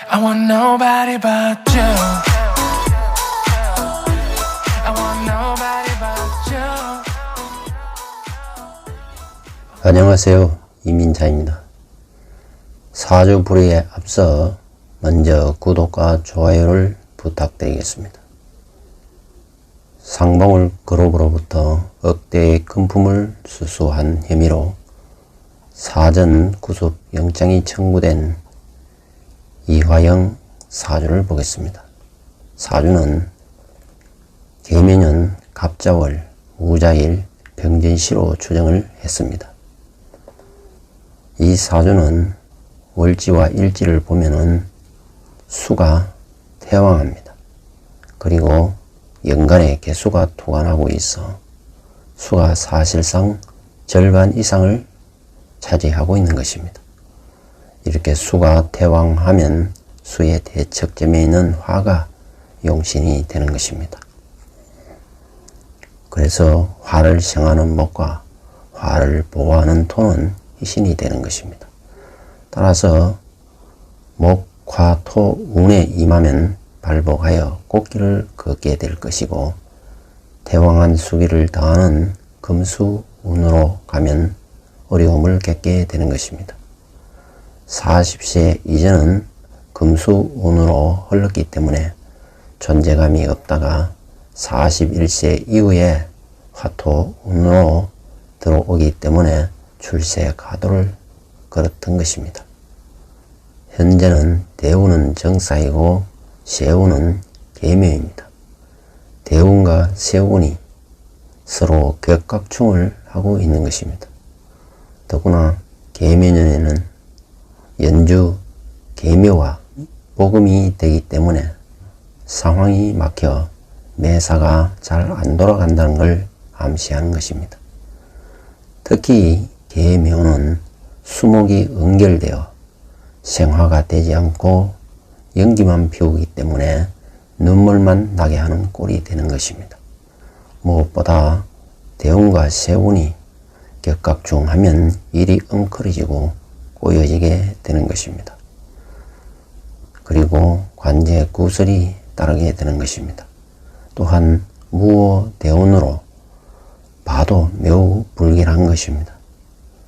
I want nobody but you. I want nobody but you. 안녕하세요. 이민자입니다. 사주 불의에 앞서 먼저 구독과 좋아요를 부탁드리겠습니다. 상봉을 그룹으로부터 억대의 금품을 수수한 혐의로 사전 구속 영장이 청구된 이화영 사주를 보겠습니다. 사주는 계명년 갑자월 무자일 병진시로 추정을 했습니다. 이 사주는 월지와 일지를 보면은 수가 태왕합니다. 그리고 연간에 개수가 토관하고 있어 수가 사실상 절반 이상을 차지하고 있는 것입니다. 이렇게 수가 태왕하면 수의 대척점에 있는 화가 용신이 되는 것입니다. 그래서 화를 생하는 목과 화를 보호하는 토는 희신이 되는 것입니다. 따라서 목, 화, 토, 운에 임하면 발복하여 꽃길을 걷게 될 것이고, 태왕한 수기를 더하는 금수, 운으로 가면 어려움을 겪게 되는 것입니다. 40세 이전은 금수, 운으로 흘렀기 때문에 존재감이 없다가 41세 이후에 화토, 운으로 들어오기 때문에 출세 가도를 걸었던 것입니다. 현재는 대운은 정사이고 세운은 계묘입니다. 대운과 세운이 서로 격각충을 하고 있는 것입니다. 더구나 계묘년에는 연주, 계묘와 복음이 되기 때문에 상황이 막혀 매사가 잘 안 돌아간다는 걸 암시하는 것입니다. 특히 계묘는 수목이 응결되어 생화가 되지 않고 연기만 피우기 때문에 눈물만 나게 하는 꼴이 되는 것입니다. 무엇보다 대운과 세운이 격각중하면 일이 엉클어지고 꼬여지게 되는 것입니다. 그리고 관제 구설이 따르게 되는 것입니다. 또한 무호 대운으로 봐도 매우 불길한 것입니다.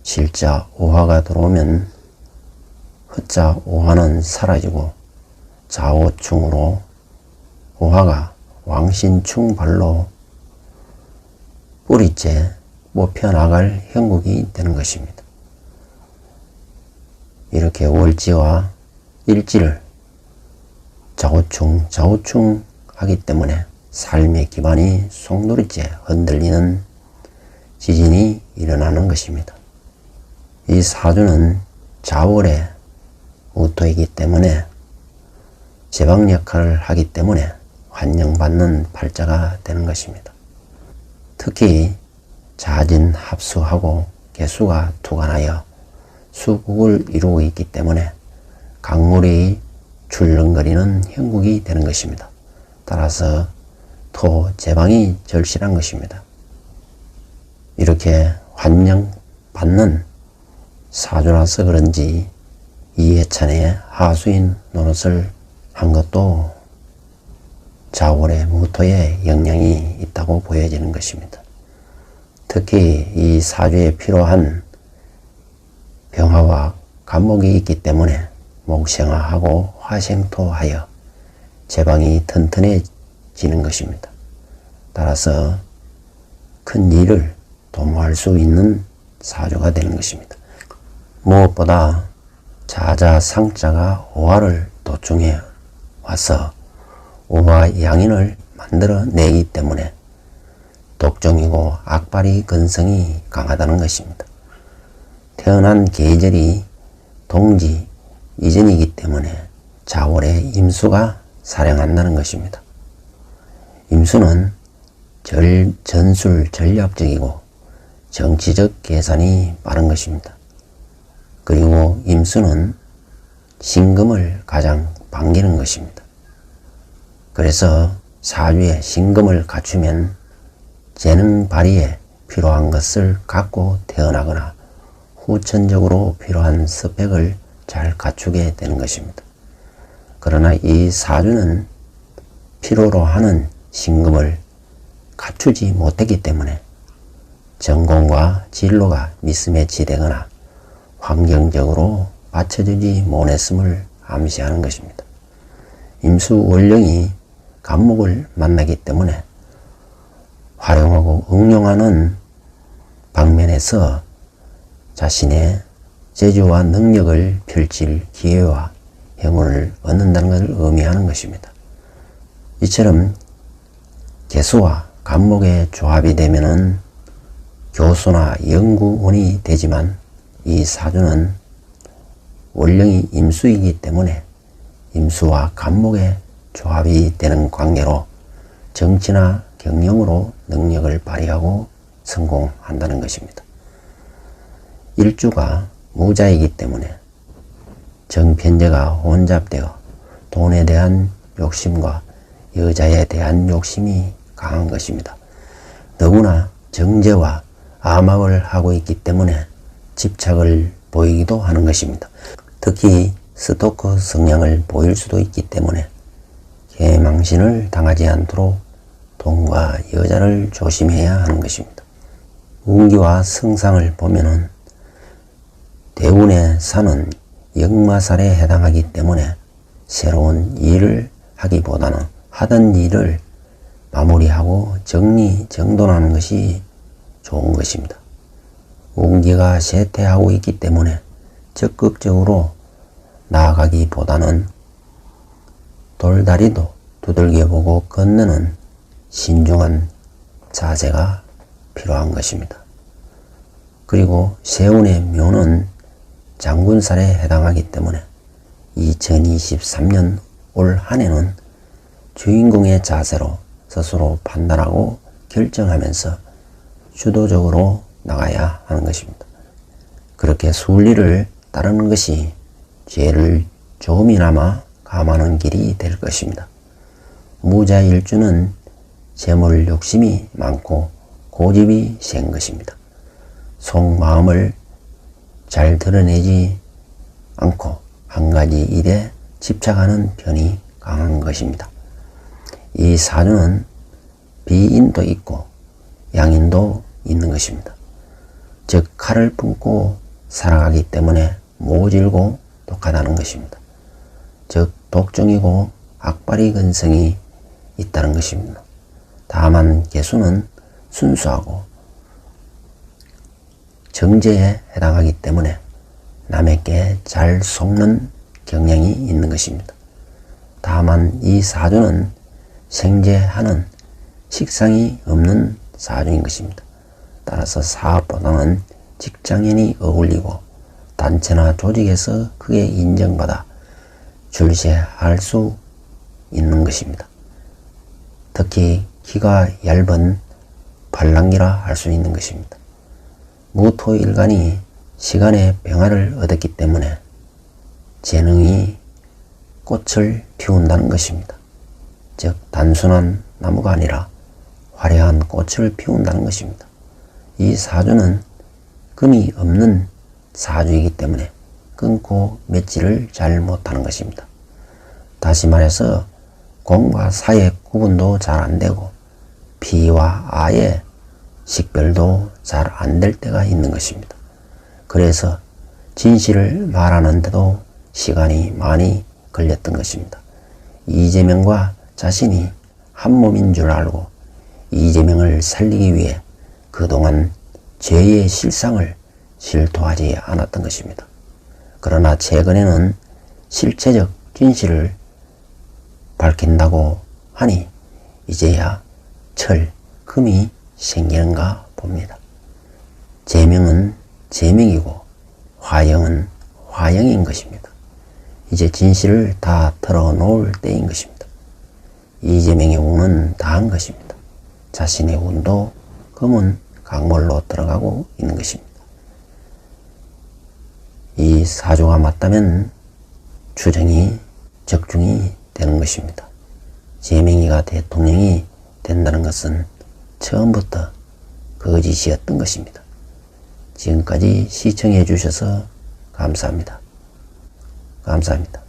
실자 오화가 들어오면 흑자 오화는 사라지고 좌오충으로 오화가 왕신충발로 뿌리째 뽑혀나갈 형국이 되는 것입니다. 이렇게 월지와 일지를 좌우충 하기 때문에 삶의 기반이 송두리째 흔들리는 지진이 일어나는 것입니다. 이 사주는 자월의 무토이기 때문에 제방 역할을 하기 때문에 환영받는 팔자가 되는 것입니다. 특히 자진 합수하고 개수가 투관하여 수국을 이루고 있기 때문에 강물이 출렁거리는 형국이 되는 것입니다. 따라서 토, 제방이 절실한 것입니다. 이렇게 환영받는 사주라서 그런지 이해찬의 하수인 노릇을 한 것도 자월의 무토의 영향이 있다고 보여지는 것입니다. 특히 이 사주에 필요한 병화와 간목이 있기 때문에 목생화하고 화생토하여 제방이 튼튼해지는 것입니다. 따라서 큰 일을 도모할 수 있는 사주가 되는 것입니다. 무엇보다 자자상자가 오화를 도충해 와서 오화 양인을 만들어내기 때문에 독종이고 악발이 근성이 강하다는 것입니다. 태어난 계절이 동지 이전이기 때문에 자월의 임수가 살행한다는 것입니다. 임수는 전술 전략적이고 정치적 계산이 빠른 것입니다. 그리고 임수는 신금을 가장 반기는 것입니다. 그래서 사주에 신금을 갖추면 재능 발휘에 필요한 것을 갖고 태어나거나 후천적으로 필요한 스펙을 잘 갖추게 되는 것입니다. 그러나 이 사주는 필요로 하는 신금을 갖추지 못했기 때문에 전공과 진로가 미스매치되거나 환경적으로 받쳐주지 못했음을 암시하는 것입니다. 임수 월령이 간목을 만나기 때문에 활용하고 응용하는 방면에서 자신의 재주와 능력을 펼칠 기회와 행운을 얻는다는 것을 의미하는 것입니다. 이처럼 개수와 간목의 조합이 되면은 교수나 연구원이 되지만 이 사주는 월령이 임수이기 때문에 임수와 간목의 조합이 되는 관계로 정치나 경영으로 능력을 발휘하고 성공한다는 것입니다. 일주가 무자이기 때문에 정편제가 혼잡되어 돈에 대한 욕심과 여자에 대한 욕심이 강한 것입니다. 너무나 정제와 암학을 하고 있기 때문에 집착을 보이기도 하는 것입니다. 특히 스토커 성향을 보일 수도 있기 때문에 개망신을 당하지 않도록 돈과 여자를 조심해야 하는 것입니다. 운기와 성상을 보면은 대운의 산은 역마살에 해당하기 때문에 새로운 일을 하기보다는 하던 일을 마무리하고 정리정돈하는 것이 좋은 것입니다. 운기가 쇠퇴하고 있기 때문에 적극적으로 나아가기보다는 돌다리도 두들겨보고 건너는 신중한 자세가 필요한 것입니다. 그리고 세운의 묘는 장군살에 해당하기 때문에 2023년 올 한해는 주인공의 자세로 스스로 판단하고 결정하면서 주도적으로 나가야 하는 것입니다. 그렇게 순리를 따르는 것이 죄를 조금이나마 감하는 길이 될 것입니다. 무자일주는 재물 욕심이 많고 고집이 센 것입니다. 속마음을 잘 드러내지 않고 한 가지 일에 집착하는 편이 강한 것입니다. 이 사주는 비인도 있고 양인도 있는 것입니다. 즉 칼을 품고 살아가기 때문에 모질고 독하다는 것입니다. 즉 독종이고 악발이 근성이 있다는 것입니다. 다만 개수는 순수하고 정제에 해당하기 때문에 남에게 잘 속는 경향이 있는 것입니다. 다만 이 사주는 생재하는 식상이 없는 사주인 것입니다. 따라서 사업보다는 직장인이 어울리고 단체나 조직에서 크게 인정받아 출세할 수 있는 것입니다. 특히 기가 얇은 팔랑기라 할 수 있는 것입니다. 무토일간이 시간의 평화를 얻었기 때문에 재능이 꽃을 피운다는 것입니다. 즉 단순한 나무가 아니라 화려한 꽃을 피운다는 것입니다. 이 사주는 금이 없는 사주이기 때문에 끊고 맺지를 잘 못하는 것입니다. 다시 말해서 공과 사의 구분도 잘 안되고 피와 아의 식별도 잘 안될 때가 있는 것입니다. 그래서 진실을 말하는데도 시간이 많이 걸렸던 것입니다. 이재명과 자신이 한 몸인 줄 알고 이재명을 살리기 위해 그동안 죄의 실상을 실토하지 않았던 것입니다. 그러나 최근에는 실체적 진실을 밝힌다고 하니 이제야 금이 생기는가 봅니다. 제명은 제명이고 화영은 화영인 것입니다. 이제 진실을 다 털어놓을 때인 것입니다. 이재명의 운은 다한 것입니다. 자신의 운도 금은 강몰로 들어가고 있는 것입니다. 이 사주가 맞다면 추정이 적중이 되는 것입니다. 제명이가 대통령이 된다는 것은 처음부터 거짓이었던 것입니다. 지금까지 시청해 주셔서 감사합니다. 감사합니다.